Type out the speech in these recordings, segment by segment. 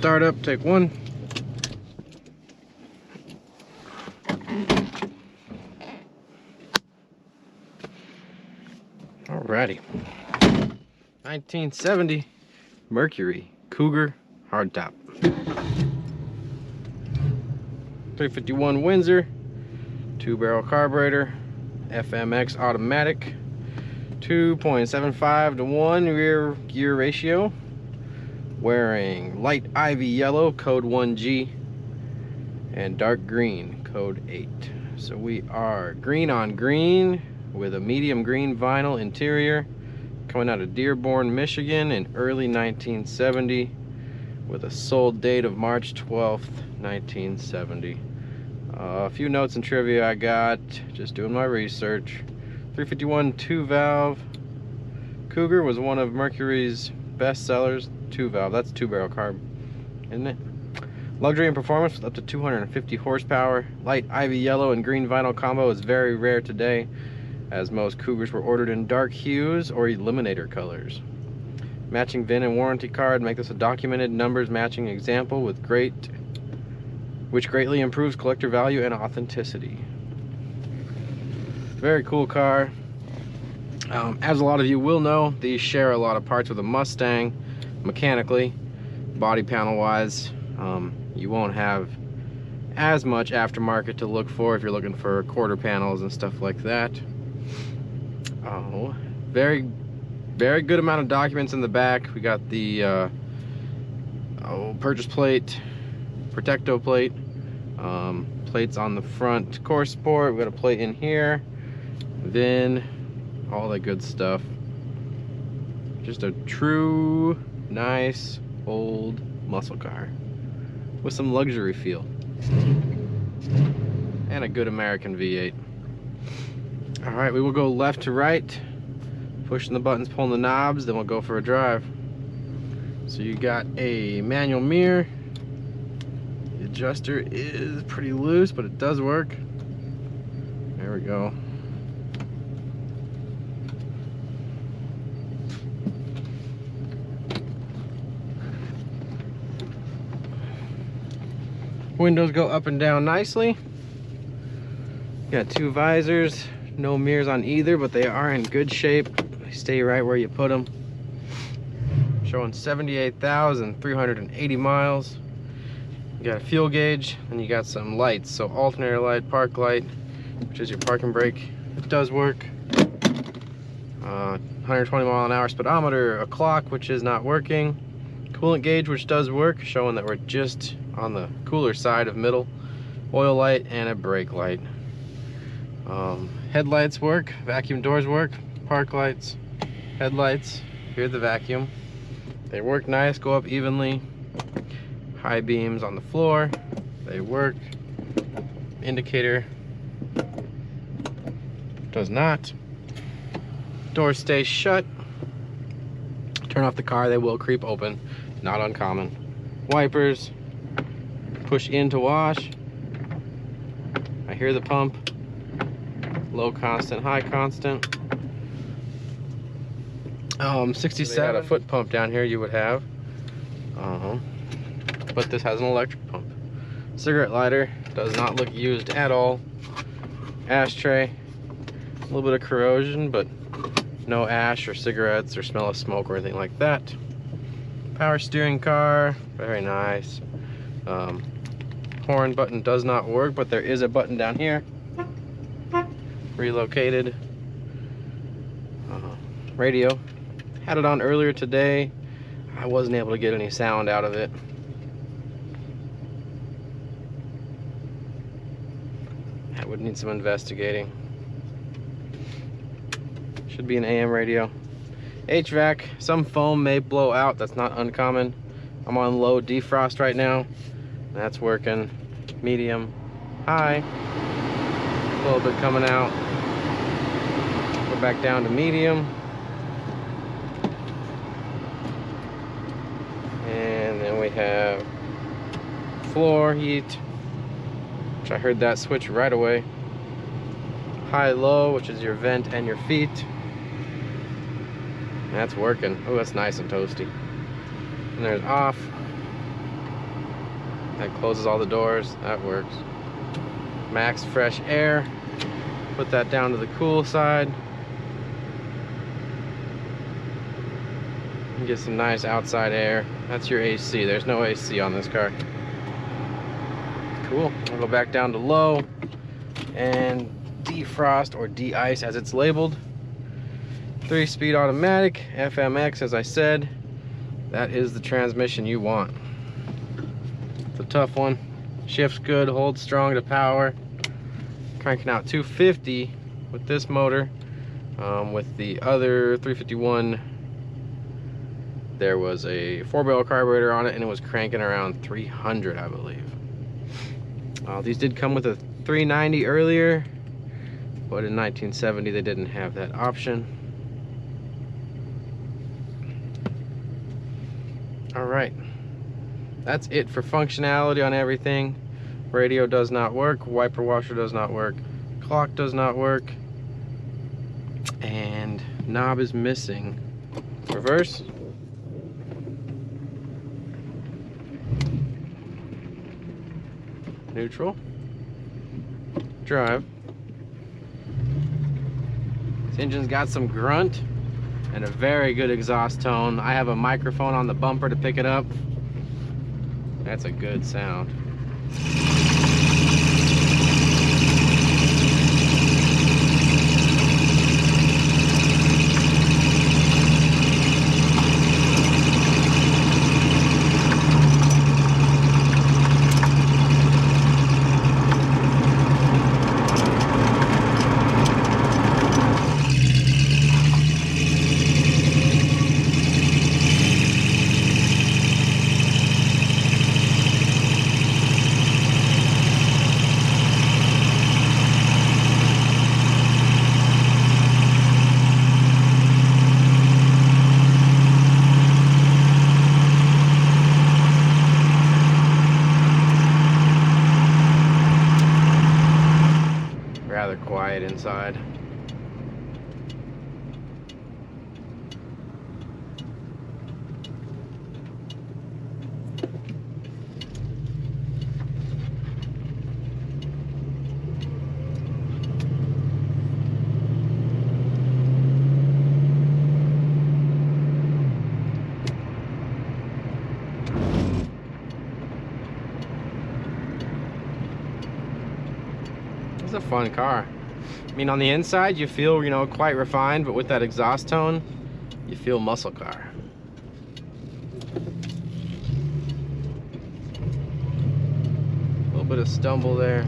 startup, take one. Alrighty. 1970 Mercury Cougar Hardtop. 351 Windsor, 2-barrel carburetor, FMX automatic, 2.75 to 1 rear gear ratio, wearing light ivy yellow, code 1G, and dark green, code 8. So we are green on green with a medium green vinyl interior, coming out of Dearborn, Michigan in early 1970 with a sold date of March 12th, 1970. A few notes and trivia I got just doing my research. 351 2-valve Cougar was one of Mercury's best sellers. 2-valve, that's 2-barrel carb, isn't it? Luxury and performance with up to 250 horsepower. Light ivy yellow and green vinyl combo is very rare today, as most Cougars were ordered in dark hues or eliminator colors. Matching VIN and warranty card make this a documented numbers matching example which greatly improves collector value and authenticity. Very cool car. As a lot of you will know, these share a lot of parts with a Mustang mechanically. Body panel wise, you won't have as much aftermarket to look for if you're looking for quarter panels and stuff like that. Very good amount of documents in the back. We got the purchase plate, Protecto plate, plates on the front core sport. We got a plate in here, VIN, all that good stuff. Just a true nice old muscle car with some luxury feel and a good American V8. All right, we will go left to right, pushing the buttons, pulling the knobs, then we'll go for a drive. So you got a manual mirror. The adjuster is pretty loose, but it does work. There we go. Windows go up and down nicely. Got 2 visors, no mirrors on either, but they are in good shape. They stay right where you put them. Showing 78,380 miles. You got a fuel gauge, and you got some lights. So alternator light, park light, which is your parking brake. It does work. 120 mile an hour speedometer, a clock, which is not working. Coolant gauge, which does work, showing that we're just on the cooler side of middle. Oil light and a brake light. Headlights work, vacuum doors work, park lights, headlights. Here's the vacuum. They work nice, go up evenly. High beams on the floor, they work. Indicator does not. Doors stay shut. Turn off the car, they will creep open, not uncommon. Wipers, push in to wash. I hear the pump. Low constant, high constant. 67. They got a foot pump down here you would have. But this has an electric pump. Cigarette lighter, does not look used at all. Ashtray, a little bit of corrosion, but no ash or cigarettes or smell of smoke or anything like that. Power steering car, very nice. Horn button does not work, but there is a button down here. Relocated. Radio, had it on earlier today. I wasn't able to get any sound out of it. That would need some investigating. Should be an AM radio. HVAC, some foam may blow out, that's not uncommon. I'm on low defrost right now. That's working. Medium, high. A little bit coming out. Go back down to medium. And then we have floor heat, which I heard that switch right away. High low, which is your vent and your feet. That's working. Oh, that's nice and toasty. And there's off. That closes all the doors. That works. Max fresh air. Put that down to the cool side. And get some nice outside air. That's your AC. There's no AC on this car. Cool. I'll go back down to low and defrost or de-ice as it's labeled. 3-speed automatic, FMX as I said. That is the transmission you want. It's a tough one. Shifts good, holds strong to power. Cranking out 250 with this motor. With the other 351, there was a 4-barrel carburetor on it and it was cranking around 300, I believe. These did come with a 390 earlier, but in 1970 they didn't have that option. Alright, that's it for functionality on everything. Radio does not work, wiper washer does not work, clock does not work, and knob is missing. Reverse. Neutral. Drive. This engine's got some grunt and a very good exhaust tone. I have a microphone on the bumper to pick it up. That's a good sound. Rather quiet inside. It's a fun car. I mean, on the inside you feel, you know, quite refined, but with that exhaust tone, you feel muscle car. A little bit of stumble there.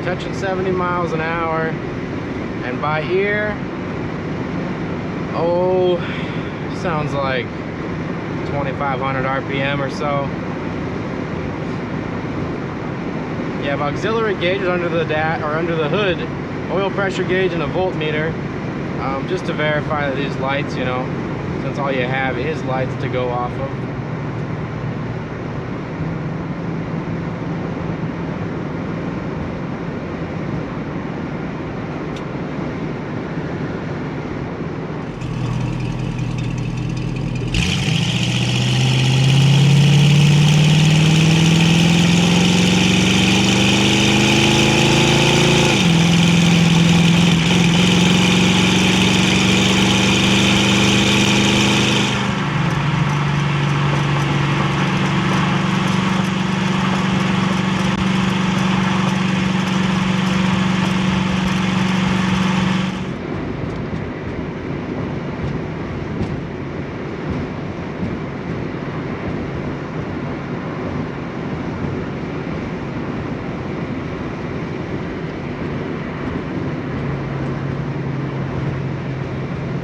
Touching 70 miles an hour, and by ear, oh, sounds like 2,500 RPM or so. You have auxiliary gauges under the under the hood, oil pressure gauge and a voltmeter, just to verify that these lights, you know, since all you have is lights to go off of.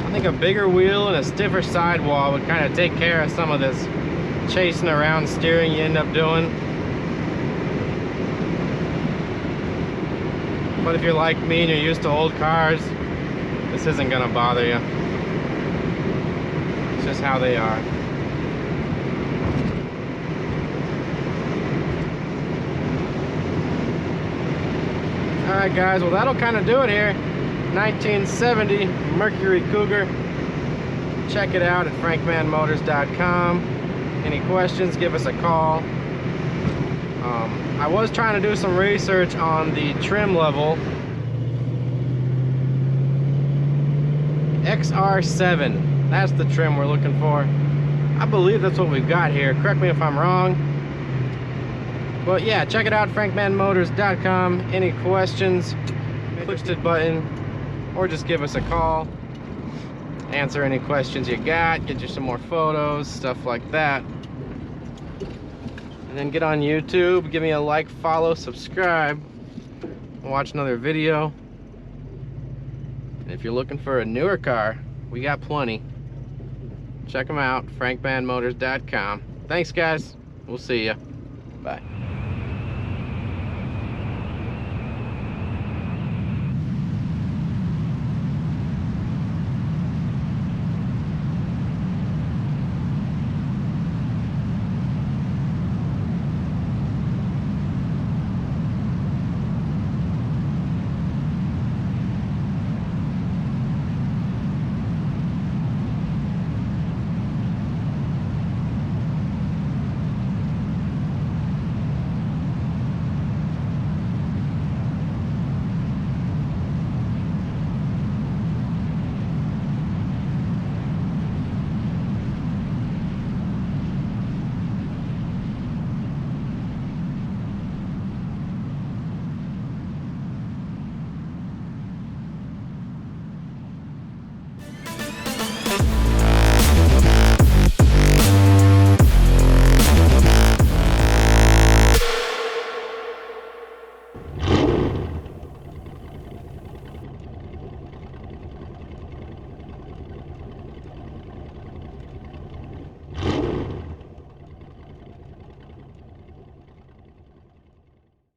I think a bigger wheel and a stiffer sidewall would kind of take care of some of this chasing around steering you end up doing. But if you're like me and you're used to old cars, this isn't gonna bother you. just how they are. Alright guys, well that'll kind of do it here. 1970 Mercury Cougar. Check it out at frankmanmotors.com. Any questions, give us a call. I was trying to do some research on the trim level. XR7, that's the trim we're looking for. I believe that's what we've got here. Correct me if I'm wrong. But yeah, check it out, frankmanmotors.com. Any questions, push the button or just give us a call. Answer any questions you got, get you some more photos, stuff like that. And then get on YouTube, give me a like, follow, subscribe, and watch another video. And if you're looking for a newer car, we got plenty. Check them out, frankmanmotors.com. Thanks guys, we'll see ya. Bye.